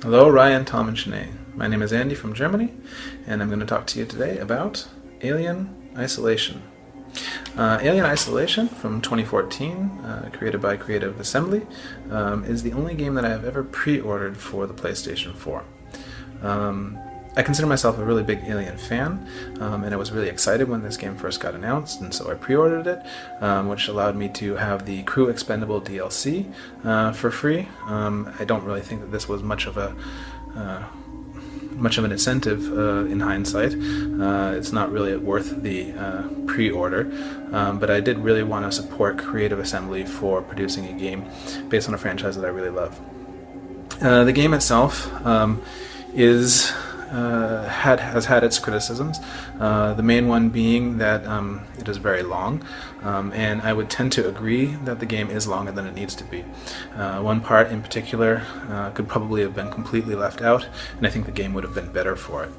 Hello, Ryan, Tom, and Shanae. My name is Andy from Germany, and I'm going to talk to you today about Alien Isolation. Alien Isolation from 2014, created by Creative Assembly, is the only game that I have ever pre-ordered for the PlayStation 4. I consider myself a really big Alien fan, and I was really excited when this game first got announced, and so I pre-ordered it, which allowed me to have the Crew Expendable DLC for free. I don't really think that this was much of an incentive in hindsight. It's not really worth the pre-order, but I did really want to support Creative Assembly for producing a game based on a franchise that I really love. The game itself has had its criticisms, the main one being that it is very long, and I would tend to agree that the game is longer than it needs to be. One part in particular could probably have been completely left out, and I think the game would have been better for it.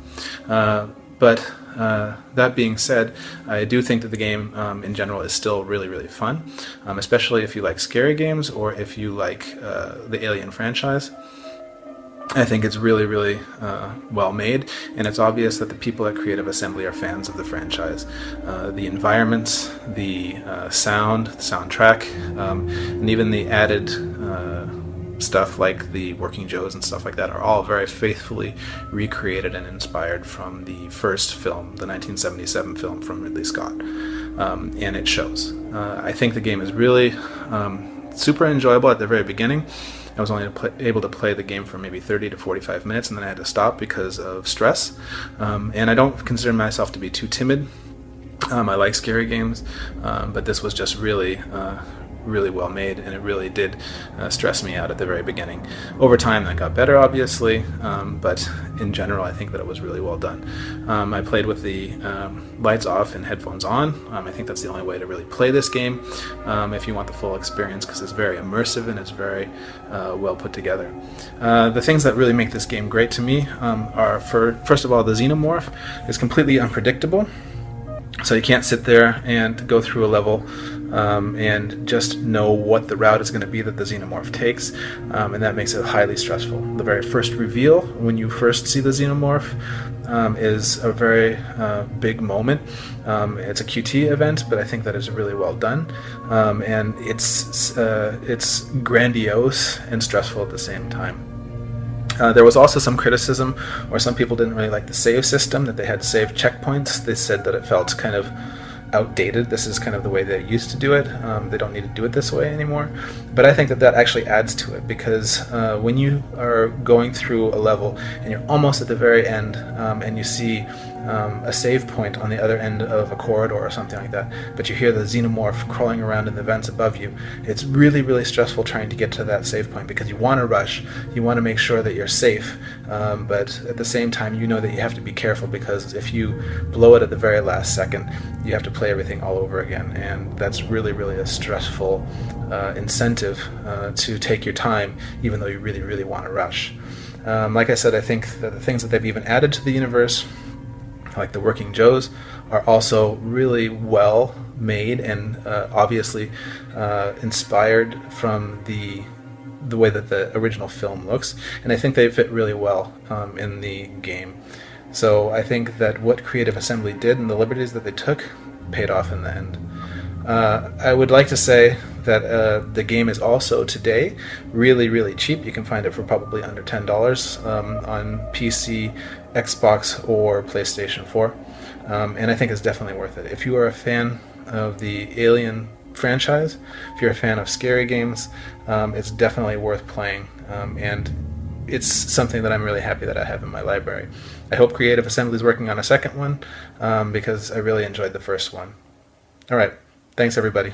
But that being said, I do think that the game in general is still really, really fun, especially if you like scary games or if you like the Alien franchise. I think it's really, really well made, and it's obvious that the people at Creative Assembly are fans of the franchise. The environments, the sound, the soundtrack, and even the added stuff like the Working Joes and stuff like that are all very faithfully recreated and inspired from the first film, the 1977 film from Ridley Scott, and it shows. I think the game is really super enjoyable at the very beginning. I was only able to play the game for maybe 30 to 45 minutes, and then I had to stop because of stress. And I don't consider myself to be too timid. I like scary games, but this was just really well made, and it really did stress me out at the very beginning. Over time that got better, obviously, but in general I think that it was really well done. I played with the lights off and headphones on. I think that's the only way to really play this game if you want the full experience, because it's very immersive and it's very well put together. The things that really make this game great to me are, first of all, the xenomorph is completely unpredictable. So you can't sit there and go through a level and just know what the route is going to be that the xenomorph takes, and that makes it highly stressful. The very first reveal, when you first see the xenomorph, is a very big moment. It's a QT event, but I think that is really well done, and it's grandiose and stressful at the same time. There was also some criticism, or some people didn't really like the save system, that they had save checkpoints. They said that it felt kind of outdated. This is kind of the way they used to do it. They don't need to do it this way anymore. But I think that that actually adds to it, because when you are going through a level and you're almost at the very end, and you see a save point on the other end of a corridor or something like that, but you hear the xenomorph crawling around in the vents above you, it's really, really stressful trying to get to that save point, because you want to rush, you want to make sure that you're safe, but at the same time you know that you have to be careful, because if you blow it at the very last second, you have to play everything all over again, and that's really, really a stressful incentive to take your time, even though you really, really want to rush. Like I said, I think that the things that they've even added to the universe, like the Working Joes, are also really well made and obviously inspired from the way that the original film looks, and I think they fit really well in the game. So I think that what Creative Assembly did and the liberties that they took paid off in the end. I would like to say that the game is also today really, really cheap. You can find it for probably under $10 on PC, Xbox, or PlayStation 4, and I think it's definitely worth it. If you are a fan of the Alien franchise, if you're a fan of scary games, it's definitely worth playing, and it's something that I'm really happy that I have in my library. I hope Creative Assembly is working on a second one, because I really enjoyed the first one. Alright, thanks everybody.